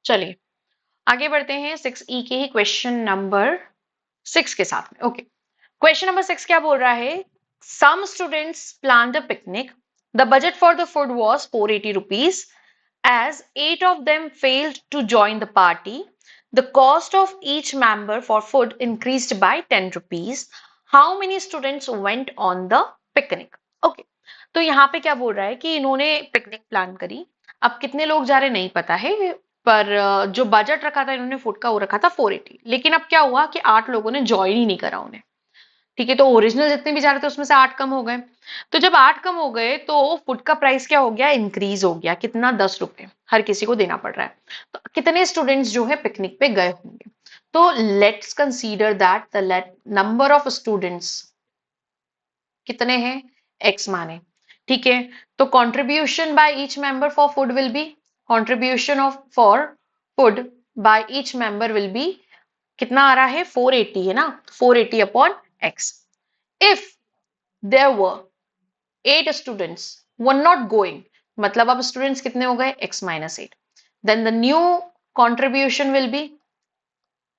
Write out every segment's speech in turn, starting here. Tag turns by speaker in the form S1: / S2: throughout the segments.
S1: चलिए आगे बढ़ते हैं 6E के ही क्वेश्चन नंबर 6 के साथ में। ओके, क्वेश्चन नंबर 6 क्या बोल रहा है? Some students planned a picnic, the budget for the food was 480 rupees. As 8 of them failed to join the party, the cost of each member for food increased by 10 rupees. How many students went on the picnic? Okay, तो यहाँ पे क्या बोल रहा है कि इन्होंने picnic plan करी। अब कितने लोग जा रहे नहीं पता है, पर जो बजट रखा था इन्होंने फूड का वो रखा था 480। लेकिन अब क्या हुआ कि 8 लोगों ने ज्वाइन ही नहीं करा उन्हें। ठीक है, तो ओरिजिनल जितने भी जा रहे थे उसमें से 8 कम हो गए। तो जब 8 कम हो गए तो फूड का प्राइस क्या हो गया? इंक्रीज हो गया। कितना? 10 रुपए हर किसी को देना पड़ रहा है। तो कितने स्टूडेंट्स जो है पिकनिक पे गए होंगे? तो let's consider that the number of students कितने हैं? एक्स माने। ठीक है, तो contribution by each member for food will be, contribution of for food by each member will be, कितना आ रहा है? 480 है ना, 480 upon x. If there were 8 students were not going, मतलब अब स्टूडेंट्स कितने हो गए? x minus 8, then the new contribution will be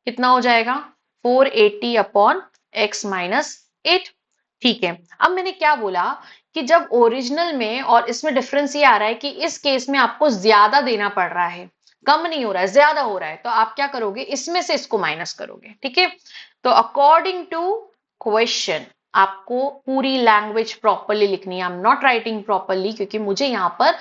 S1: कितना हो जाएगा? 480 अपॉन x minus 8। ठीक है, अब मैंने क्या बोला कि जब ओरिजिनल में और इसमें डिफरेंस ये आ रहा है कि इस केस में आपको ज्यादा देना पड़ रहा है, कम नहीं हो रहा है, ज्यादा हो रहा है, तो आप क्या करोगे? इसमें से इसको माइनस करोगे। ठीक है, तो अकॉर्डिंग टू क्वेश्चन आपको पूरी लैंग्वेज प्रॉपरली लिखनी है। I am not writing properly क्योंकि मुझे यहाँ पर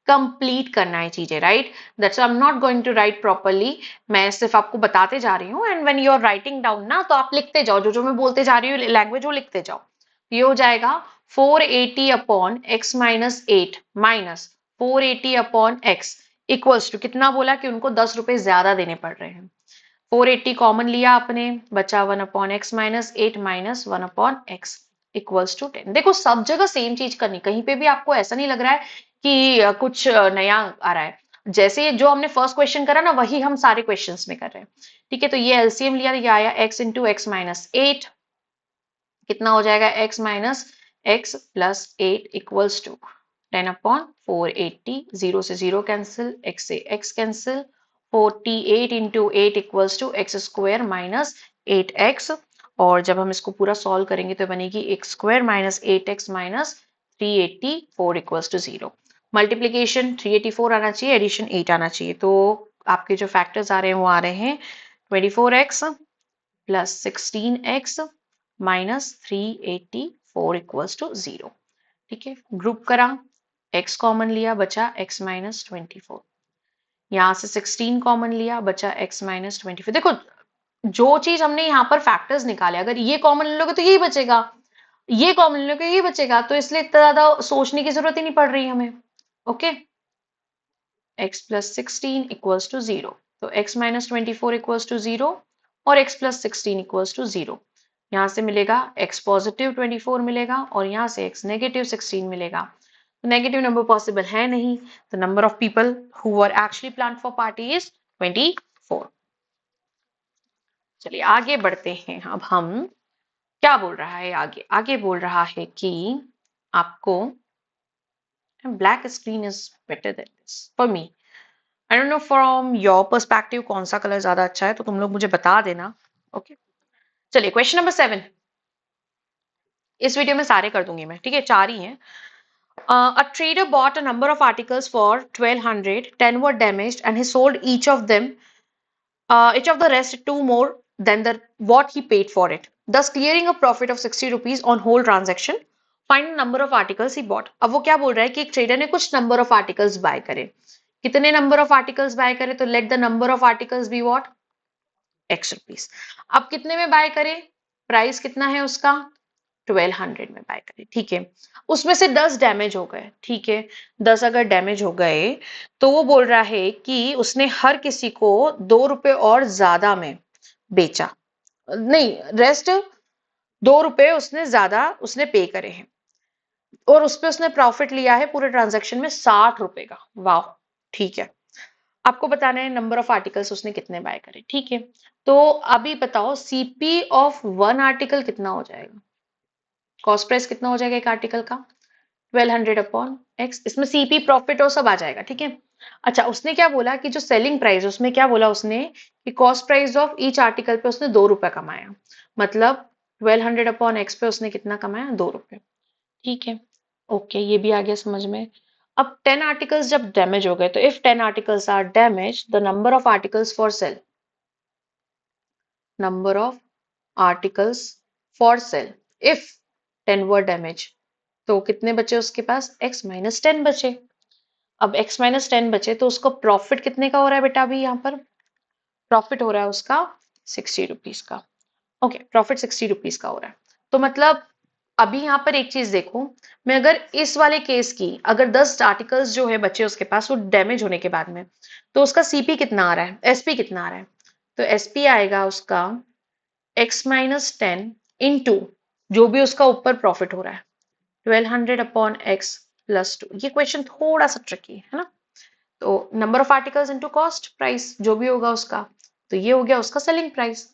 S1: कंप्लीट करना है चीजें, right? That's I am not going to write properly. मैं सिर्फ आपको बताते जा रही हूँ, and when you are writing down ना, तो आप लिखते जाओ, जो जो मैं बोलते जा रही हूँ लैंग्वेज वो लिखते जाओ। ये हो जाएगा 480 upon x minus 8 minus 480 upon x equals to कितना बोला कि उनको 10 रुपए ज्यादा देने पड़ रहे हैं। 480 कॉमन लिया आपने, बचा 1 upon x minus 8 minus 1 upon x equals to 10। देखो सब जगह सेम चीज करनी, कहीं पे भी आपको ऐसा नहीं लग रहा है कि कुछ नया आ रहा है। जैसे जो हमने फर्स्ट क्वेश्चन करा ना, वही हम सारे क्वेश्चंस में कर रहे हैं। ठीक है, तो ये एलसीएम लिया, ये आया x इंटू एक्स माइनस 8, कितना हो जाएगा? x minus x plus 8 equals to 10 upon 480, 0 से 0 कैंसिल, x से x cancel, 48 into 8 equals to x square minus 8x। और जब हम इसको पूरा सॉल्व करेंगे तो बनेगी x square minus 8x minus 384 equals to 0। Multiplication 384 आना चाहिए, एडिशन 8 आना चाहिए। तो आपके जो फैक्टर्स आ रहे हैं वो आ रहे हैं 24x plus 16x minus 384 equals to 0। ठीक है, ग्रुप करा, x कॉमन लिया, बचा x माइनस 24। यहां से 16 कॉमन लिया, बचा x माइनस 24। देखो जो चीज हमने यहाँ पर फैक्टर्स निकाले, अगर ये कॉमन ले लोगे तो यही बचेगा, ये कॉमन ले लोगे यही बचेगा, तो इसलिए इतना ज्यादा सोचने की जरूरत ही नहीं पड़ रही हमें। Okay, x plus 16 equals to 0, तो x माइनस 24 इक्वल्स टू 0 और x प्लस 16 इक्वल्स टू 0। यहां से मिलेगा x पॉजिटिव 24 मिलेगा और यहां से x नेगेटिव 16 मिलेगा। तो नेगेटिव नंबर पॉसिबल है नहीं, तो number of people who were actually plan for party is 24। चलिए आगे बढ़ते हैं। अब हम क्या बोल रहा है आगे? आगे बोल रहा है कि आपको black screen is better than this for me. I don't know from your perspective कौन सा कलर ज्यादा अच्छा है, तो तुम लोग मुझे बता देना। ओके, चलिए क्वेश्चन नंबर 7। इस वीडियो में सारे कर दूंगी मैं, ठीक है, 4 ही हैं। A trader bought a number of articles for 1200, 10 were damaged and he sold each of the rest 2 more than the what he paid for it, thus clearing a profit of 60 rupees on whole transaction. Find the number of articles he bought. अब वो क्या बोल रहा है कि एक trader ने कुछ नंबर ऑफ आर्टिकल्स बाय करे। कितने नंबर ऑफ आर्टिकल्स बाय करे? तो let the number of articles be what? x rupees. अब कितने में बाय करे? प्राइस कितना है उसका? 1200 में बाय करे। ठीक है, उसमें से 10 डैमेज हो गए। ठीक है, 10 अगर डैमेज हो गए तो वो बोल रहा है कि उसने हर किसी को 2 रुपए और ज्यादा में बेचा, नहीं रेस्ट 2 रुपए उसने ज्यादा उसने पे करे हैं और उस पे उसने प्रॉफिट लिया है पूरे ट्रांजैक्शन में 60 रुपए का। वाह, ठीक है, आपको बताना है नंबर ऑफ आर्टिकल्स उसने कितने बाय करे। ठीक है, तो अभी बताओ सीपी ऑफ 1 आर्टिकल कितना हो जाएगा? कॉस्ट प्राइस कितना हो जाएगा एक आर्टिकल का? 1200 अपॉन एक्स। इसमें सीपी प्रॉफिट और सब आ जाएगा। ठीक है, अच्छा, उसने क्या बोला कि जो सेलिंग प्राइस, उसमें क्या बोला उसने कि cost price of each article पे उसने 2 रुपए कमाया, मतलब 1200 अपॉन एक्स पे उसने कितना कमाया, 2 रुपए। ठीक है, ओके, ये भी आ गया समझ में। अब 10 आर्टिकल्स जब डैमेज हो गए, तो if 10 articles are damage, the number of articles for sale, number of articles for sale if 10 were damage, तो कितने बचे उसके पास, x-10 बचे। अब x-10 बचे तो उसको प्रॉफिट कितने का हो रहा है बेटा, अभी यहाँ पर प्रॉफिट हो रहा है उसका 60 रुपीज का। ओके, प्रॉफिट 60 रुपीज का हो रहा है। तो मतलब अभी यहाँ पर एक चीज देखो, मैं अगर इस वाले केस की, अगर 10 आर्टिकल्स जो है बच्चे उसके पास वो डैमेज होने के बाद में, तो उसका सीपी कितना आ रहा है, एसपी कितना आ रहा है, तो एसपी आएगा उसका x-10 इंटू जो भी उसका ऊपर प्रॉफिट हो रहा है, 1200 अपॉन x+2। ये क्वेश्चन थोड़ा सा ट्रिकी है ना। तो number of articles into cost price जो भी होगा उसका, तो ये हो गया उसका सेलिंग प्राइस।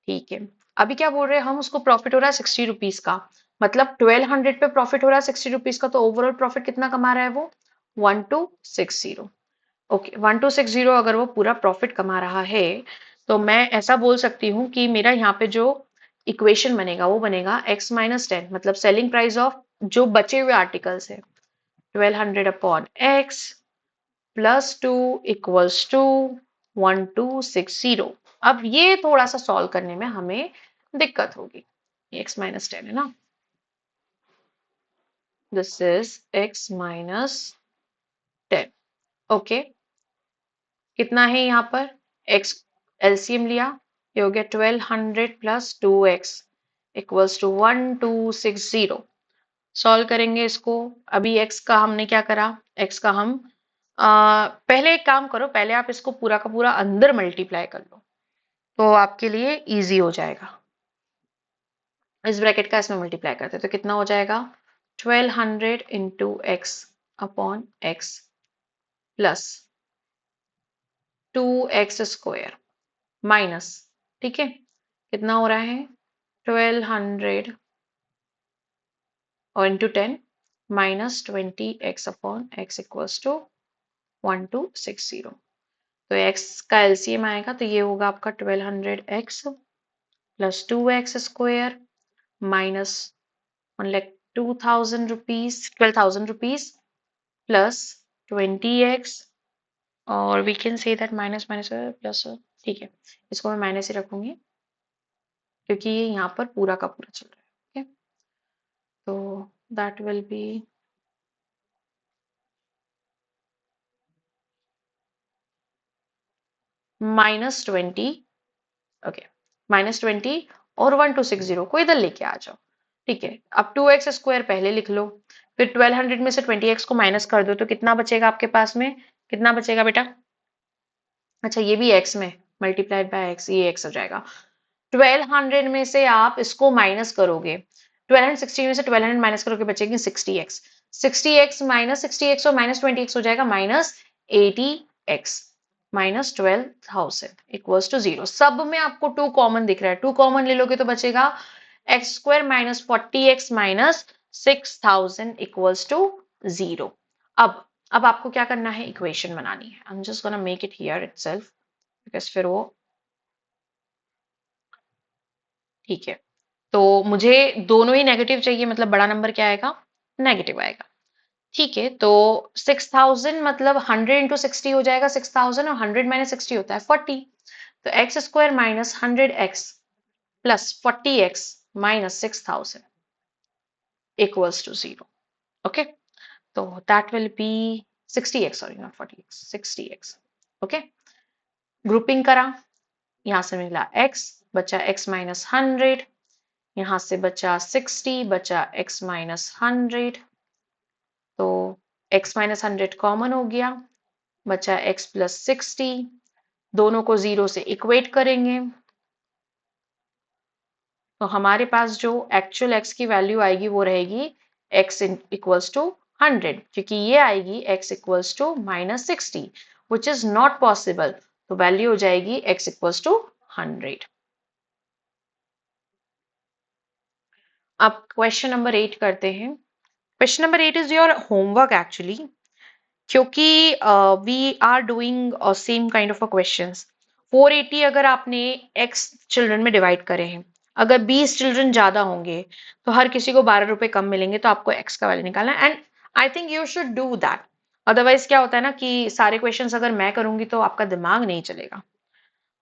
S1: ठीक है, अभी क्या बोल रहे हैं हम, उसको प्रॉफिट हो रहा है 60 रुपीज का, मतलब 1200 पे प्रॉफिट हो रहा है 60 रुपीज का, तो ओवरऑल प्रॉफिट कितना कमा रहा है वो, 1260। ओके, 1260 अगर वो पूरा प्रॉफिट कमा रहा है, तो मैं ऐसा बोल सकती हूँ कि मेरा यहाँ पे जो इक्वेशन बनेगा वो बनेगा x-10, मतलब सेलिंग प्राइस ऑफ जो बचे हुए आर्टिकल्स है, 1200 अपॉन x +2 इक्वल्स टू 1260। अब ये थोड़ा सा सॉल्व करने में हमें दिक्कत होगी, x-10 है ना, दिस इज x-10। ओके, कितना है यहाँ पर, x एलसीएम लिया, ये हो गया 1200 plus 2x equals to 1260। Solve करेंगे इसको। अभी x का हमने क्या करा, x का हम पहले एक काम करो, पहले आप इसको पूरा का पूरा अंदर मल्टीप्लाई कर लो, तो आपके लिए इजी हो जाएगा। इस ब्रैकेट का इसमें मल्टीप्लाई करते तो कितना हो जाएगा, 1200 into x upon x plus 2x² minus, ठीक है, कितना हो रहा है, 1200 और into 10 minus 20x upon x equals to 1260। तो x का एलसीएम आएगा तो ये होगा आपका 1200x plus 2x² minus 1,02,000 rupees, 12,000 rupees plus 20x, और we can say that minus minus plus, ठीक है, इसको मैं माइनस ही रखूंगी क्योंकि ये यहाँ पर पूरा का पूरा चल रहा है। ओके, तो दैट विल बी -20। ओके, -20 और 1260 को इधर लेके आ जाओ। ठीक है, अब 2x² पहले लिख लो, फिर 1200 में से 20x को माइनस कर दो, तो कितना बचेगा आपके पास में, कितना बचेगा बेटा, अच्छा ये भी x में मल्टीप्लाइड बाय x, ये x हो जाएगा। 1200 में से आप इसको माइनस करोगे, 1260 में से 1200 माइनस करोगे, बचेगी 60x। 60x माइनस 60x और माइनस 20x हो जाएगा -80x माइनस 12,000 इक्वल्स टू 0। सब में आपको 2 कॉमन दिख रहा है, 2 कॉमन ले लोगे तो बचेगा x² minus 40x minus 6,000 equals to 0। अब आपको क्या करना है, इक्वेशन बनानी है। I am just gonna make it here itself because फिर वो, ठीक है, तो मुझे दोनों ही नेगेटिव चाहिए, मतलब बड़ा नंबर क्या आएगा, नेगेटिव आएगा। ठीक है, तो 6,000 मतलब 100 इंटू 60 हो जाएगा 6,000, और 100 माइनस 60 होता है 40। तो x² minus 100x plus 40x minus 6,000 equals to 0। Okay, तो that will be 60x, sorry not 40x, 60x। Okay, grouping करा, यहां से मिला x, बचा x माइनस 100, यहां से बचा 60, बचा x माइनस 100, तो x माइनस 100 कॉमन हो गया, बचा x प्लस 60, दोनों को 0 से इक्वेट करेंगे, तो हमारे पास जो एक्चुअल x की वैल्यू आएगी वो रहेगी x इक्वल्स टू 100, क्योंकि ये आएगी x equals to -60 which is not possible, तो वैल्यू हो जाएगी x इक्वल्स टू 100। अब क्वेश्चन नंबर 8 करते हैं। Question number 8 is your homework actually, क्योंकि we are doing same kind of a questions. 480 अगर आपने x चिल्ड्रन में डिवाइड करे हैं, अगर 20 चिल्ड्रन ज्यादा होंगे तो हर किसी को 12 रुपए कम मिलेंगे, तो आपको x का वैल्यू निकालना है। And I think you should do that. Otherwise क्या होता है ना कि सारे क्वेश्चंस अगर मैं करूंगी तो आपका दिमाग नहीं चलेगा।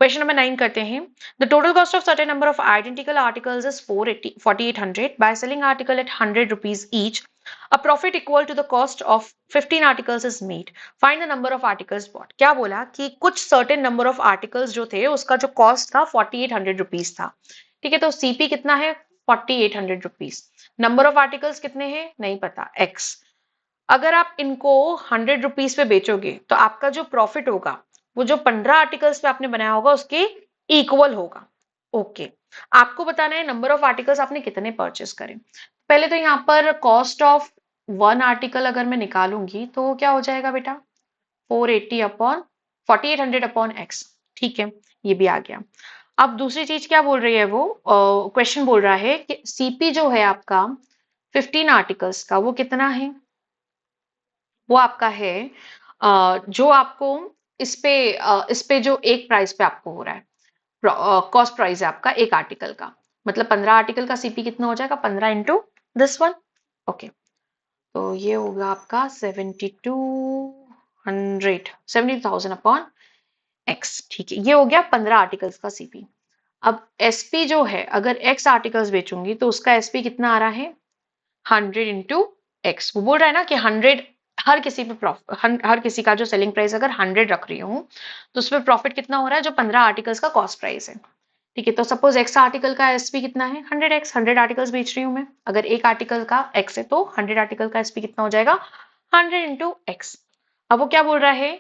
S1: क्वेश्चन नंबर 9 करते हैं। The total cost of certain number of identical articles is 4800 by selling article at 100 rupees each. A profit equal to the cost of 15 articles is made. Find the number of articles bought. क्या बोला कि कुछ certain number of articles जो थे उसका जो cost था 4800 rupees था। ठीक है, तो सीपी कितना है? 4800 रुपीज। नंबर ऑफ आर्टिकल्स कितने हैं नहीं पता, एक्स। अगर आप इनको 100 रुपीज पे बेचोगे तो आपका जो प्रॉफिट होगा वो जो 15 आर्टिकल्स पे आपने बनाया होगा उसके इक्वल होगा। ओके, आपको बताना है नंबर ऑफ आर्टिकल्स आपने कितने परचेस करे। पहले तो यहाँ पर कॉस्ट ऑफ वन आर्टिकल अगर मैं निकालूंगी तो क्या हो जाएगा बेटा? 480 अपॉन 4800 अपॉन एक्स। ठीक है, ये भी आ गया। अब दूसरी चीज क्या बोल रही है वो, क्वेश्चन बोल रहा है कि सीपी जो है आपका 15 आर्टिकल्स का वो कितना है? वो आपका है जो आपको इस पे जो एक प्राइस पे आपको हो रहा है, कॉस्ट प्राइस है आपका एक आर्टिकल का, मतलब 15 आर्टिकल का सीपी कितना हो जाएगा? 15 इंटू दिस वन। ओके, तो ये होगा आपका 70,000 अपॉन एक्स। ठीक है, ये हो गया 15 आर्टिकल्स का सीपी। अब एसपी जो है, अगर एक्स आर्टिकल्स बेचूंगी तो उसका एसपी कितना आ रहा है? 100 इंटू एक्स। वो बोल रहा है ना कि 100 हर किसी पे हर किसी का जो सेलिंग प्राइस अगर 100 रख रही हूँ तो उस पर प्रॉफिट कितना हो रहा है? जो 15 आर्टिकल्स का कॉस्ट प्राइस है। ठीक है, तो सपोज एक्स आर्टिकल का एसपी कितना है? 100x। 100 आर्टिकल्स बेच रही हूँ मैं, अगर एक आर्टिकल का एक्स है तो 100 आर्टिकल का एसपी कितना हो जाएगा? 100 इंटू एक्स। अब वो क्या बोल रहा है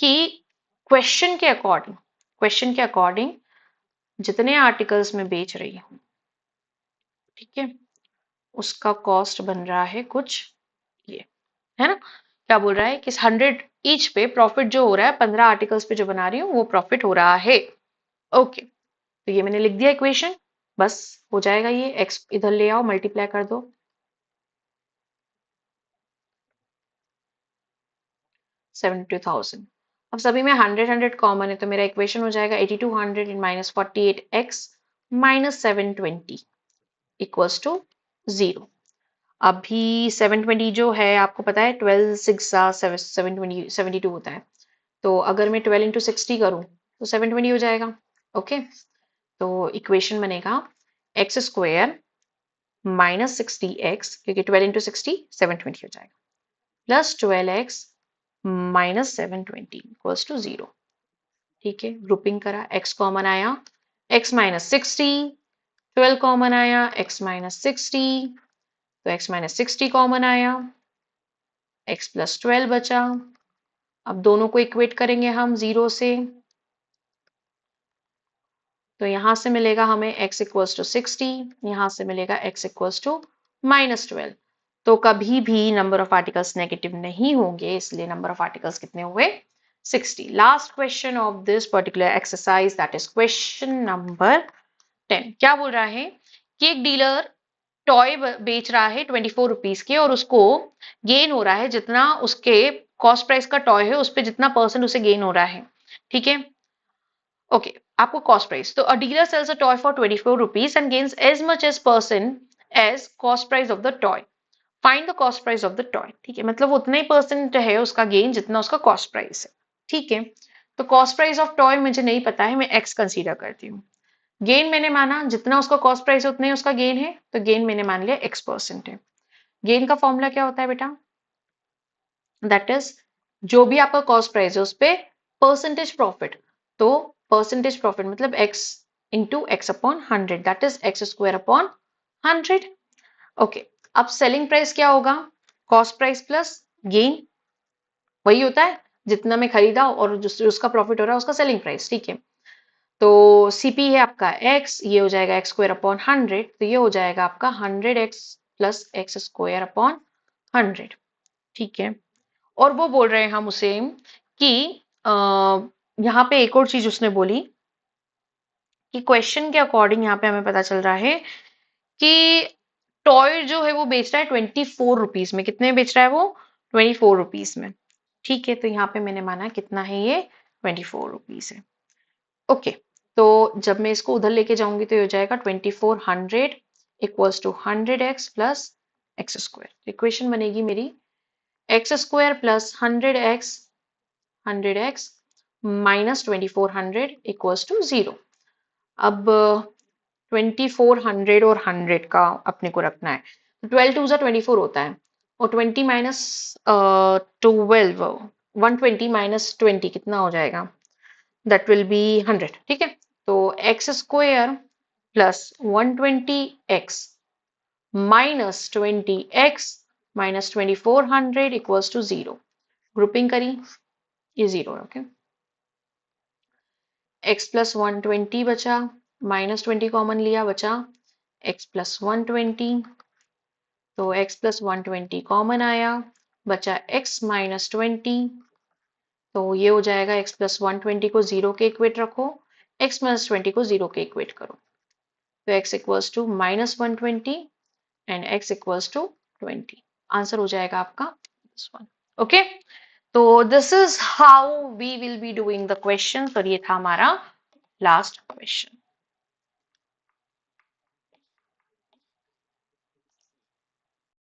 S1: कि क्वेश्चन के अकॉर्डिंग जितने आर्टिकल्स में बेच रही हूँ, ठीक है, उसका कॉस्ट बन रहा है कुछ ये, है ना? क्या बोल रहा है कि 100 ईच पे प्रॉफिट जो हो रहा है 15 आर्टिकल्स पे जो बना रही हूँ वो प्रॉफिट हो रहा है। ओके, तो ये मैंने लिख दिया इक्वेशन, बस हो जाएगा ये। एक्स इधर ले आओ, मल्टीप्लाई कर दो। 72,000। अब सभी में 100 100 कॉमन है तो मेरा इक्वेशन हो जाएगा 8200 इन minus 48x minus 720 equals to 0। अभी 720 जो है आपको पता है 12 6 720 72 होता है, तो अगर मैं 12 इंटू 60 करूं तो 720 हो जाएगा। ओके, तो इक्वेशन बनेगा एक्स स्क्वायर माइनस 60x, क्योंकि 12 इंटू 60 720 हो जाएगा, plus 12x minus 720 equals to 0। ठीक है, ग्रुपिंग करा, x कॉमन आया, x माइनस 60, 12 कॉमन आया, x माइनस 60, तो x माइनस 60 कॉमन आया, x प्लस 12 बचा। अब दोनों को इक्वेट करेंगे हम 0 से, तो यहां से मिलेगा हमें x इक्वल्स टू 60, यहां से मिलेगा x इक्वल्स टू माइनस 12। तो कभी भी नंबर ऑफ आर्टिकल्स नेगेटिव नहीं होंगे, इसलिए नंबर ऑफ आर्टिकल्स कितने हुए? 60। Last question of this particular exercise, that is question number 10। क्या बोल रहा है कि एक डीलर टॉय बेच रहा है 24 रुपीज के, और उसको गेन हो रहा है जितना उसके कॉस्ट प्राइस का टॉय है उस पर जितना परसेंट उसे गेन हो रहा है। ठीक है, ओके, आपको कॉस्ट प्राइस, तो a dealer sells a toy for 24 rupees and gains as much as percent as cost price of the toy. Find the cost price of the toy. ठीक है, मतलब उतना ही परसेंट है उसका गेन जितना उसका कॉस्ट प्राइस है। ठीक है, तो कॉस्ट प्राइस ऑफ टॉय मुझे नहीं पता है, मैं एक्स कंसीडर करती हूँ। गेन मैंने माना जितना उसका कॉस्ट प्राइस है उतना ही उसका गेन है, तो गेन मैंने मान लिया x% है। गेन का फॉर्मूला क्या होता है बेटा? दैट इज जो भी आपका कॉस्ट प्राइस है उस पे परसेंटेज प्रॉफिट, तो परसेंटेज प्रॉफिट मतलब x into x upon 100, that is x square upon 100। Okay, अब सेलिंग प्राइस क्या होगा? कॉस्ट प्राइस प्लस गेन, वही होता है जितना मैं खरीदा और उसका प्रॉफिट हो रहा है उसका सेलिंग प्राइस। ठीक है, तो सीपी है आपका x, ये हो जाएगा एक्स स्क्वायर अपॉन 100, तो ये हो जाएगा आपका 100x plus x square upon 100। ठीक है, और वो बोल रहे हैं हम उसे कि यहाँ पे एक और चीज उसने बोली कि क्वेश्चन के अकॉर्डिंग यहाँ पे हमें पता चल रहा है कि टॉय जो है वो बेच रहा है 24 रुपीज में। कितने में बेच रहा है वो? 24 रुपीज में। ठीक है, तो यहाँ पे मैंने माना कितना है ये 24 रुपीज है। ओके, तो जब मैं इसको उधर लेके जाऊंगी तो ये हो जाएगा 2400 equals to 100x plus x square. Equation बनेगी मेरी x square plus 100x minus 2400 equals to 0। अब 2400 और 100 का अपने को रखना है, तो 12 टू ज़ा 24 होता है, और 20 माइनस 12 120 माइनस 20 कितना हो जाएगा, दैट विल बी 100। ठीक है, तो x square plus 120x minus 20x minus 2400 equals to 0। Grouping करी, ये 0 है। ओके, x प्लस 120 बचा, माइनस 20 कॉमन लिया, बचा x प्लस 120, तो x प्लस 120 कॉमन आया, बचा x माइनस 20, तो ये हो जाएगा x प्लस 120 को 0 के इक्वेट रखो, x माइनस 20 को 0 के इक्वेट करो, तो x equals to minus 120 and x equals to 20। Answer हो जाएगा आपका दिस वन। ओके, तो this is how we will be doing the question, और ये था हमारा लास्ट क्वेश्चन।